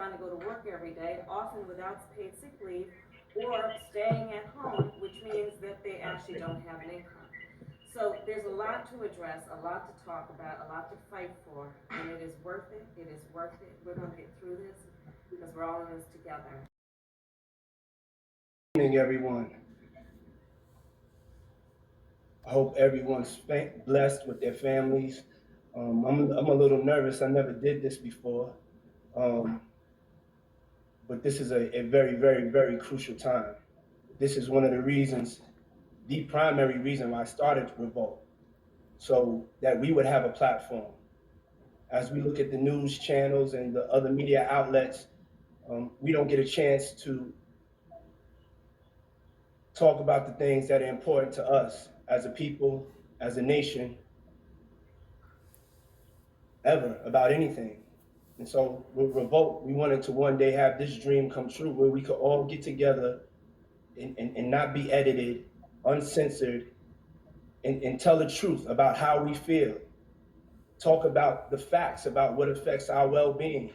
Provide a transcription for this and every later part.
trying to go to work every day, often without paid sick leave, or staying at home, which means that they actually don't have an income. So there's a lot to address, a lot to talk about, a lot to fight for, and it is worth it. It is worth it. We're going to get through this because we're all in this together. Good evening, everyone. I hope everyone's blessed with their families. I'm a little nervous. I never did this before, um, but this is a very, very, very crucial time. This is one of the reasons, the primary reason why I started Revolt, so that we would have a platform. As we look at the news channels and the other media outlets, we don't get a chance to talk about the things that are important to us as a people, as a nation, ever, about anything. And so with Revolt, we wanted to one day have this dream come true where we could all get together and not be edited, uncensored, and tell the truth about how we feel. Talk about the facts about what affects our well-being.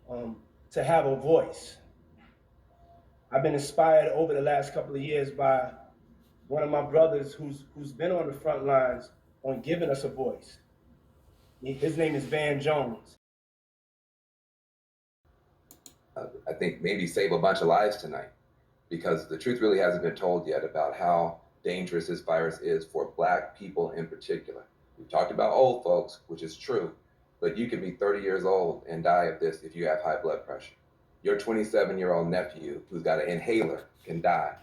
To have a voice. I've been inspired over the last couple of years by one of my brothers who's been on the front lines on giving us a voice. His name is Van Jones. I think maybe save a bunch of lives tonight, because the truth really hasn't been told yet about how dangerous this virus is for Black people in particular. We've talked about old folks, which is true, but you can be 30 years old and die of this if you have high blood pressure. Your 27-year-old nephew who's got an inhaler can die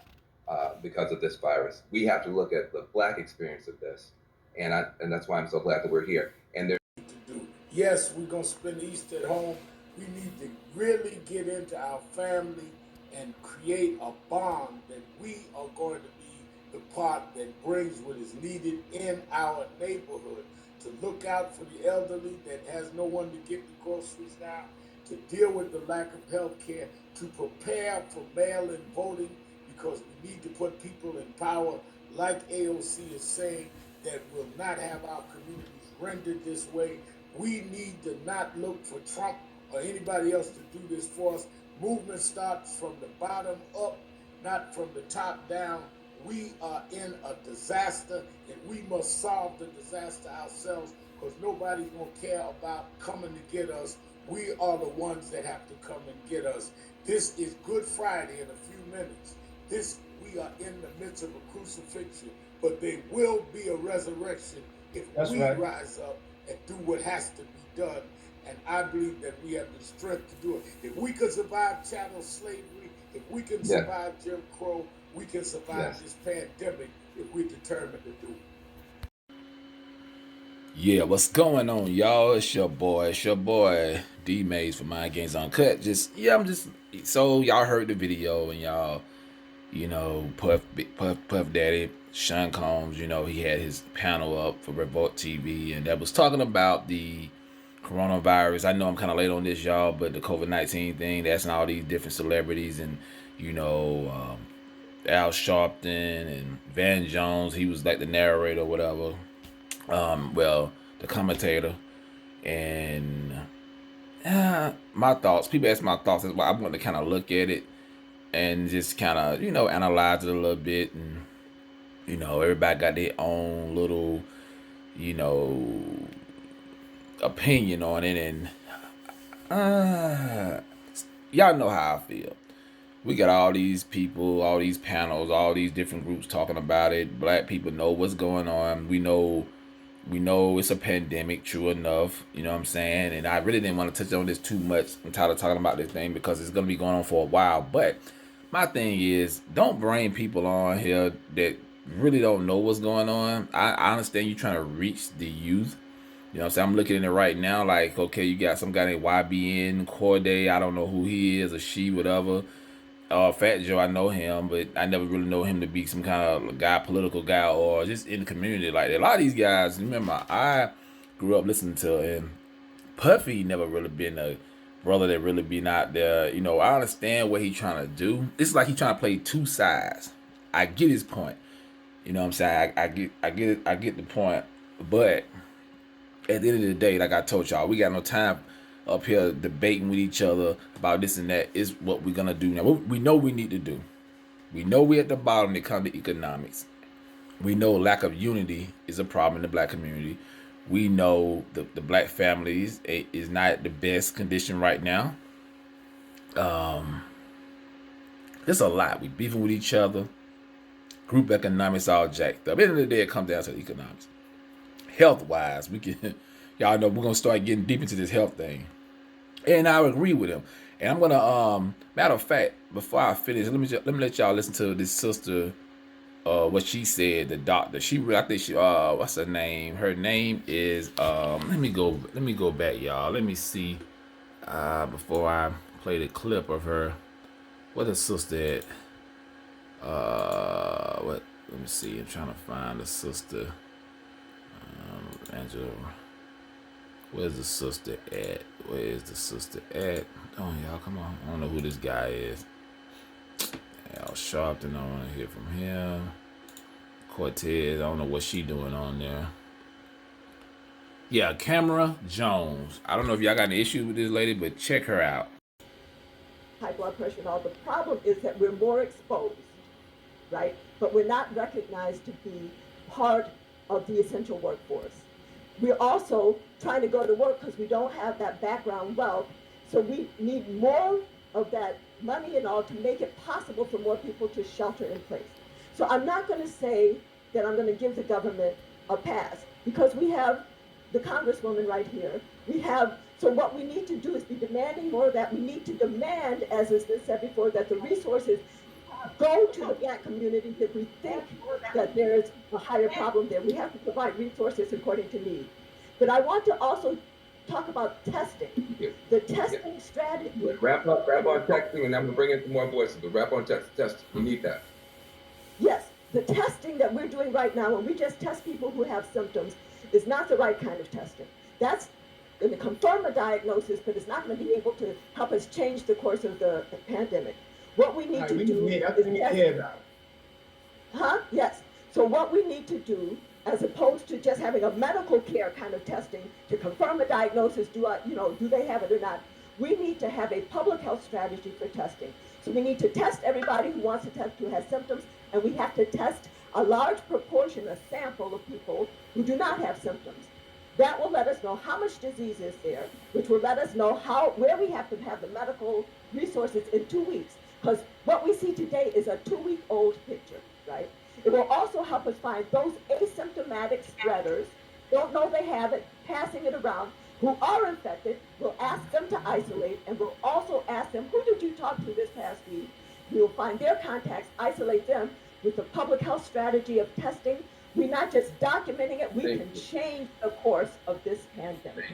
because of this virus. We have to look at the Black experience of this, and that's why I'm so glad that we're here. And there. To do. Yes, we're going to spend Easter at home. We need to really get into our family and create a bond that we are going to be the part that brings what is needed in our neighborhood. To look out for the elderly that has no one to get the groceries now, to deal with the lack of health care, to prepare for mail-in voting, because we need to put people in power, like AOC is saying, that will not have our communities rendered this way. We need to not look for Trump or anybody else to do this for us. Movement starts from the bottom up, not from the top down. We are in a disaster, and we must solve the disaster ourselves, because nobody's going to care about coming to get us. We are the ones that have to come and get us. This is Good Friday in a few minutes. We are in the midst of a crucifixion, but there will be a resurrection if we rise up and do what has to be done. And I believe that we have the strength to do it. If we could survive chattel slavery, if we can survive Jim Crow, we can survive this pandemic if we're determined to do it. Yeah, what's going on, y'all? It's your boy, D Mays for Mind Games Uncut. So y'all heard the video, and y'all, Puff Daddy, Sean Combs, he had his panel up for Revolt TV, and that was talking about the coronavirus. I know I'm kind of late on this, y'all, but the COVID-19 thing, that's all these different celebrities, and Al Sharpton and Van Jones, he was like the narrator or whatever. The commentator, and my thoughts. People ask my thoughts. That's why I want to kind of look at it and just kind of analyze it a little bit, and everybody got their own little opinion on it, and y'all know how I feel. We got all these people, all these panels, all these different groups talking about it. Black people know what's going on. We know it's a pandemic, true enough. You know what I'm saying? And I really didn't want to touch on this too much. I'm tired of talking about this thing because it's going to be going on for a while. But my thing is, don't bring people on here that really don't know what's going on. I understand you trying to reach the youth. You know what I'm saying? I'm looking at it right now like, okay, you got some guy named YBN, Corday. I don't know who he is or she, whatever. Fat Joe, I know him, but I never really know him to be some kind of guy, political guy, or just in the community like that. A lot of these guys, remember, I grew up listening to, and Puffy never really been a brother that really been out there. I understand what he trying to do. It's like he trying to play two sides. I get his point. You know what I'm saying? I get the point. But at the end of the day, like I told y'all, we got no time up here debating with each other about this and that. Is what we're gonna do now. We know we need to do. We know we're at the bottom when it comes to economics. We know lack of unity is a problem in the black community. We know the black families is not the best condition right now. There's a lot. We beefing with each other. Group economics all jacked up. At the end of the day, it comes down to the economics. Health wise, we can y'all know we're gonna start getting deep into this health thing. And I agree with him. And I'm gonna matter of fact, before I finish, let me let y'all listen to this sister what she said, the doctor. I think she what's her name? Her name is let me go back, y'all. Let me see before I play the clip of her. What the sister at? What let me see. I'm trying to find the sister. Angela. Where's the sister at? Where is the sister at? Oh y'all, come on. I don't know who this guy is. Al Sharpton, I want to hear from him. Cortez, I don't know what she doing on there. Yeah, Camera Jones. I don't know if y'all got an issue with this lady, but check her out. High blood pressure and all. The problem is that we're more exposed, right? But we're not recognized to be part of the essential workforce. We're also trying to go to work because we don't have that background wealth. So we need more of that money and all to make it possible for more people to shelter in place. So I'm not going to say that I'm going to give the government a pass because we have the Congresswoman right here. So what we need to do is be demanding more of that. We need to demand, as has been said before, that the resources go to the black community if we think that there is a higher problem there. We have to provide resources according to need. But I want to also talk about testing. The testing strategy. Wrap on texting, and I'm gonna bring in some more voices. But wrap on testing. We need that. Yes, the testing that we're doing right now, when we just test people who have symptoms, is not the right kind of testing. That's going to confirm a diagnosis, but it's not going to be able to help us change the course of the pandemic. What we need to do is test. Yes. So what we need to do, as opposed to just having a medical care kind of testing to confirm a diagnosis, do they have it or not? We need to have a public health strategy for testing. So we need to test everybody who wants to test, who has symptoms, and we have to test a large proportion, a sample of people who do not have symptoms. That will let us know how much disease is there, which will let us know where we have to have the medical resources in 2 weeks. Because what we see today is a 2-week-old picture, right? It will also help us find those asymptomatic spreaders, don't know they have it, passing it around, who are infected. We'll ask them to isolate, and we'll also ask them, who did you talk to this past week? We will find their contacts, isolate them with the public health strategy of testing. We're not just documenting it, we can change the course of this pandemic.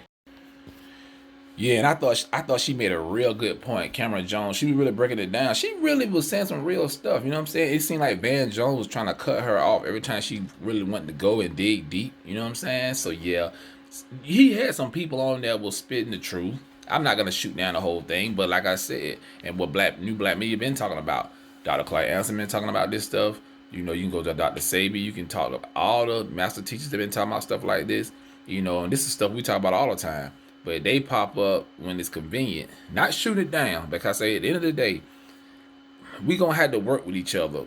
Yeah, and I thought she made a real good point. Cameron Jones, she was really breaking it down. She really was saying some real stuff. You know what I'm saying? It seemed like Van Jones was trying to cut her off every time she really wanted to go and dig deep. You know what I'm saying? So yeah, he had some people on there was spitting the truth. I'm not gonna shoot down the whole thing, but like I said, and what New Black Media been talking about, Dr. Clark Anderson been talking about this stuff. You know, you can go to Dr. Sabi, you can talk to all the master teachers that been talking about stuff like this. You know, and this is stuff we talk about all the time. But they pop up when it's convenient. Not shoot it down, because at the end of the day, we gonna have to work with each other.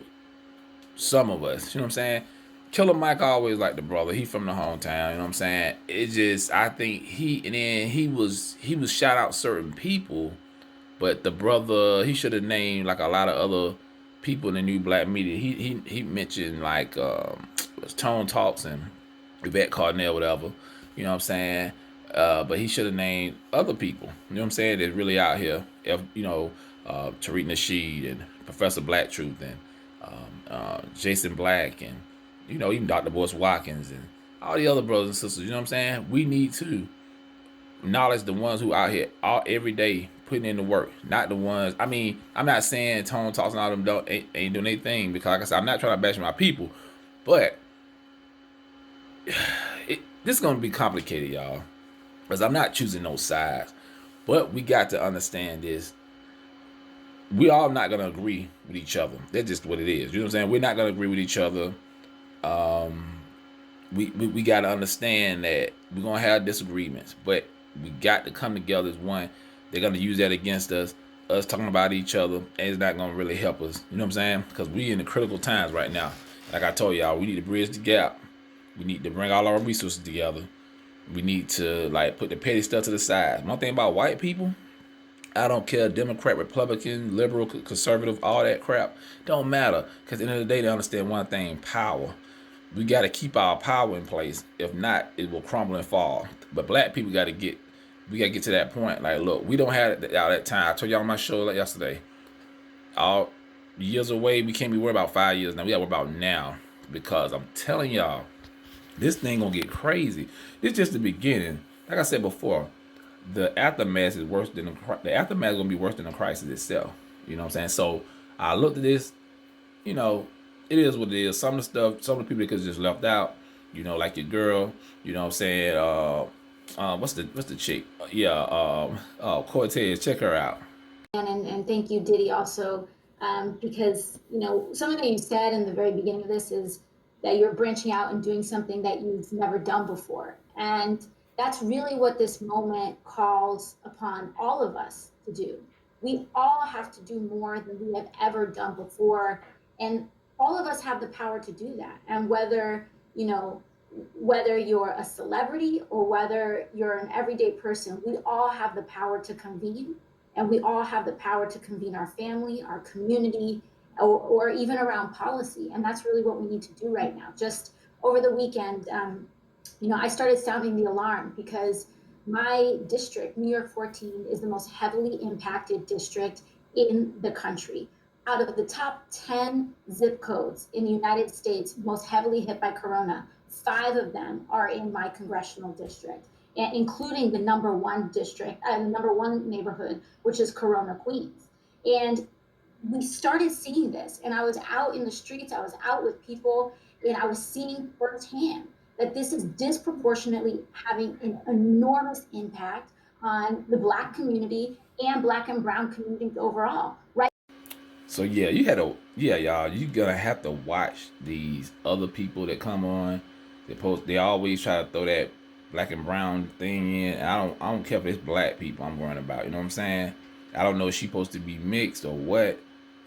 Some of us, you know what I'm saying? Killer Mike always like the brother. He from the hometown, you know what I'm saying? It just, I think he was shout out certain people, but the brother, he should have named like a lot of other people in the New Black Media. He mentioned like Tone Talks and Yvette Cardinal, whatever. You know what I'm saying? But he should have named other people. You know what I'm saying? That's really out here. Tariq Nasheed and Professor Black Truth and Jason Black and even Dr. Boyce Watkins and all the other brothers and sisters. You know what I'm saying? We need to acknowledge the ones who out here every day putting in the work, not the ones. I mean, I'm not saying Tone Talks and all them ain't doing anything, because like I said, I'm not trying to bash my people, but this is gonna be complicated, y'all, because I'm not choosing no sides. But we got to understand this. We all not gonna agree with each other. That's just what it is. You know what I'm saying? We're not gonna agree with each other. We got to understand that we're gonna have disagreements, but We got to come together as one. They're gonna use that against us. Us talking about each other, and it's not gonna really help us. You know what I'm saying? Because we in the critical times right now. Like I told y'all, we need to bridge the gap. We need to bring all our resources together. We need to like put the petty stuff to the side. One thing about white people, I don't care, Democrat, Republican, liberal, conservative, all that crap. Don't matter. Because at the end of the day, they understand one thing, power. We got to keep our power in place. If not, it will crumble and fall. But black people we got to get to that point. Like, look, we don't have all that time. I told y'all on my show like yesterday, all years away, we can't be worried about 5 years now. We got to worry about now. Because I'm telling y'all, this thing going to get crazy. It's just the beginning. Like I said before, the aftermath is worse than the aftermath is gonna be worse than the crisis itself. You know what I'm saying? So I looked at this. You know, it is what it is. Some of the stuff, some of the people that could just left out. You know, like your girl. You know what I'm saying? What's the chick? Cortez. Check her out. And thank you, Diddy, also, because, you know, something that you said in the very beginning of this is that you're branching out and doing something that you've never done before. And that's really what this moment calls upon all of us to do. We all have to do more than we have ever done before. And all of us have the power to do that. And whether, you know, whether you're a celebrity or whether you're an everyday person, we all have the power to convene, and we all have the power to convene our family, our community, or even around policy. And that's really what we need to do right now. Just over the weekend, you know, I started sounding the alarm because my district, New York 14, is the most heavily impacted district in the country. Out of the top 10 zip codes in the United States, most heavily hit by Corona, 5 of them are in my congressional district, including the number one district, the number one neighborhood, which is Corona, Queens. And we started seeing this, and I was out in the streets, I was out with people, and I was seeing firsthand that this is disproportionately having an enormous impact on the Black community and Black and brown communities overall, right? So y'all, you gonna have to watch these other people that come on. They always try to throw that black and brown thing in. I don't care if it's black people I'm worrying about. You know what I'm saying? I don't know if she's supposed to be mixed or what,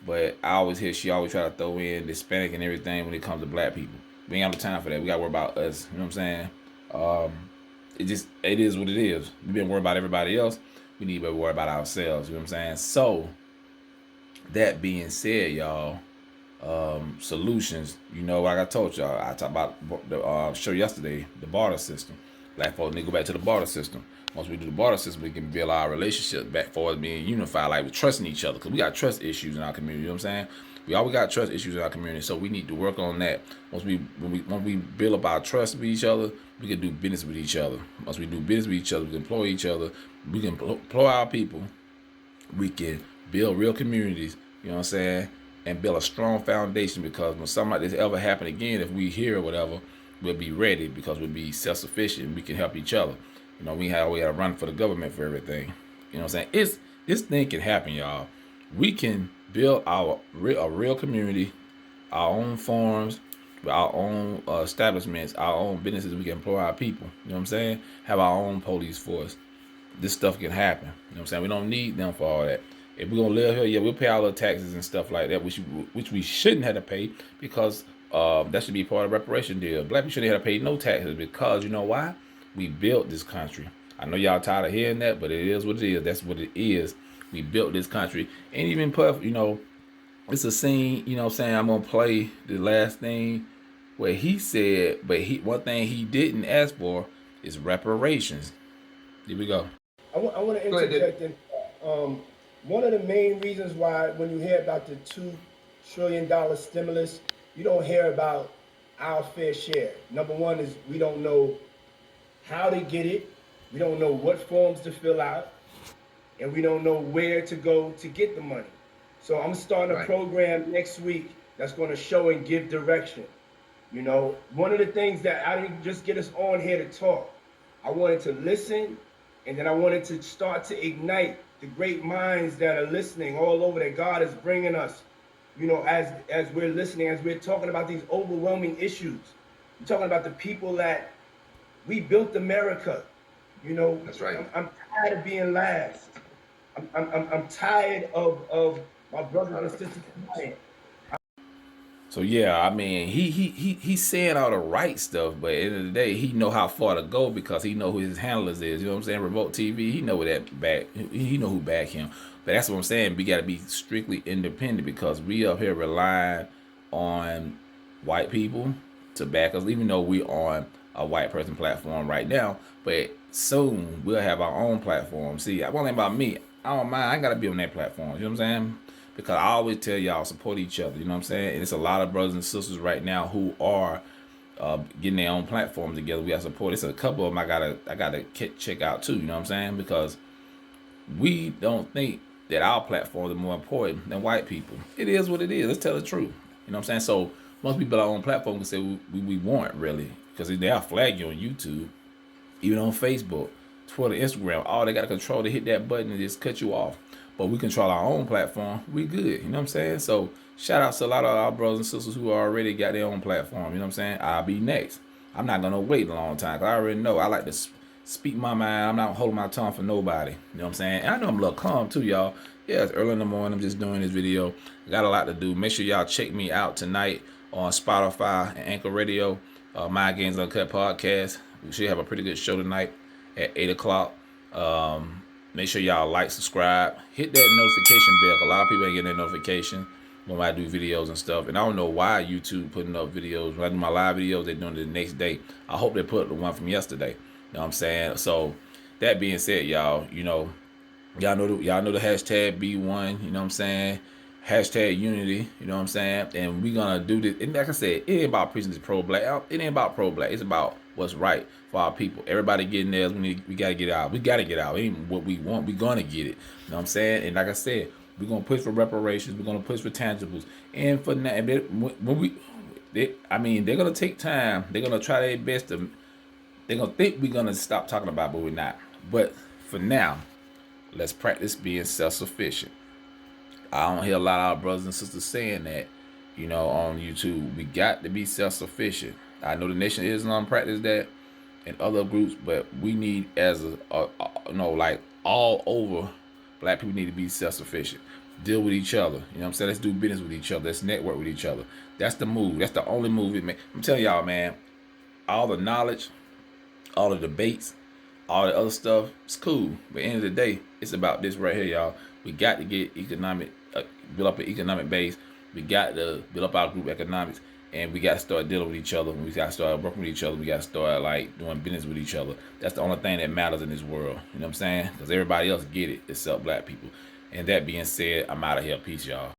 but I always hear she always try to throw in Hispanic and everything when it comes to black people. We ain't got no time for that. We gotta worry about us. You know what I'm saying? It is what it is. We've been worried about everybody else. We need to worry about ourselves. You know what I'm saying? So that being said, y'all, solutions. You know, like I told y'all, I talked about the show yesterday, the barter system. Black folks need to go back to the barter system. Once we do the barter system, we can build our relationship back for us being unified, like we're trusting each other, because we got trust issues in our community. You know what I'm saying? We always got trust issues in our community, so we need to work on that. Once we build up our trust with each other, we can do business with each other. Once we do business with each other, we can employ each other. We can employ our people. We can build real communities. You know what I'm saying? And build a strong foundation, because when something like this ever happen again, if we hear or whatever, we'll be ready, because we'll be self-sufficient. We can help each other. You know, we got to run for the government for everything. You know what I'm saying? This thing can happen, y'all. We can build a real community, our own farms, our own establishments, our own businesses. We can employ our people. You know what I'm saying? Have our own police force. This stuff can happen. You know what I'm saying? We don't need them for all that. If we're gonna live here, yeah, we'll pay all the taxes and stuff like that, which we shouldn't have to pay, because that should be part of the reparation deal. Black people shouldn't have to pay no taxes, because you know why? We built this country. I know y'all tired of hearing that, but it is what it is. That's what it is. We built this country. And even Puff, you know, it's a scene, you know what I'm saying? I'm gonna play the last thing where he said, but one thing he didn't ask for is reparations. Here we go. I want to interject in. One of the main reasons why, when you hear about the $2 trillion stimulus, you don't hear about our fair share. Number one is we don't know how to get it. We don't know what forms to fill out. And we don't know where to go to get the money. So I'm starting a program next week that's going to show and give direction. You know, one of the things that I didn't just get us on here to talk. I wanted to listen, and then I wanted to start to ignite the great minds that are listening all over, that God is bringing us, you know, as we're listening, as we're talking about these overwhelming issues. We're talking about the people that we built America. You know, That's right. I'm tired of being last. I'm tired of my brothers and sisters crying. So yeah, I mean, he's saying all the right stuff, but at the end of the day, he know how far to go because he know who his handlers is. You know what I'm saying? Remote TV, he know that back. He know who back him. But that's what I'm saying. We got to be strictly independent because we up here relying on white people to back us, even though we on a white person platform right now. But soon we'll have our own platform. See, one thing about me, I don't mind. I ain't gotta be on that platform. You know what I'm saying? Because I always tell y'all support each other. You know what I'm saying? And it's a lot of brothers and sisters right now who are getting their own platforms together. We got support. It's a couple of them I gotta check out too. You know what I'm saying? Because we don't think that our platforms are more important than white people. It is what it is. Let's tell the truth. You know what I'm saying? So most people on platform can say we want really because they'll flag you on YouTube, even on Facebook, Twitter, Instagram. All they got to control to hit that button and just cut you off. But we control our own platform. We good. You know what I'm saying? So shout out to a lot of our brothers and sisters who already got their own platform. You know what I'm saying? I'll be next. I'm not gonna wait a long time because I already know I like to speak my mind. I'm not holding my tongue for nobody. You know what I'm saying? And I know I'm a little calm too, y'all. Yeah, it's early in the morning. I'm just doing this video. I got a lot to do. Make sure y'all check me out tonight on Spotify and Anchor Radio. My Games Uncut podcast. We should have a pretty good show tonight at 8 o'clock. Make sure y'all like, subscribe, hit that notification bell. A lot of people ain't getting that notification when I do videos and stuff. And I don't know why YouTube putting up videos. When I do my live videos, they're doing it the next day. I hope they put up the one from yesterday. You know what I'm saying? So that being said, y'all, you know, y'all know the hashtag B1, you know what I'm saying? Hashtag unity, you know what I'm saying? And we gonna do this. And like I said, it ain't about preaching this pro-black. It ain't about pro-black. It's about what's right for our people. Everybody getting theirs. We gotta get out. We gotta get out. It ain't what we want. We gonna get it. You know what I'm saying? And like I said, we're gonna push for reparations. We're gonna push for tangibles. And for now, they're gonna take time. They're gonna try their best to. They're gonna think we're gonna stop talking about, but we're not. But for now, let's practice being self-sufficient. I don't hear a lot of our brothers and sisters saying that, you know, on YouTube. We got to be self-sufficient. I know the Nation of Islam practice that and other groups, but we need like all over, black people need to be self-sufficient. Deal with each other. You know what I'm saying? Let's do business with each other. Let's network with each other. That's the move. That's the only move it makes. I'm telling y'all, man, all the knowledge, all the debates, all the other stuff, it's cool. But at the end of the day, it's about this right here, y'all. We got to get build up an economic base. We got to build up our group economics, and we got to start dealing with each other. We got to start working with each other. We got to start like doing business with each other. That's the only thing that matters in this world. You know what I'm saying? Because everybody else get it except black people. And that being said, I'm out of here. Peace, y'all.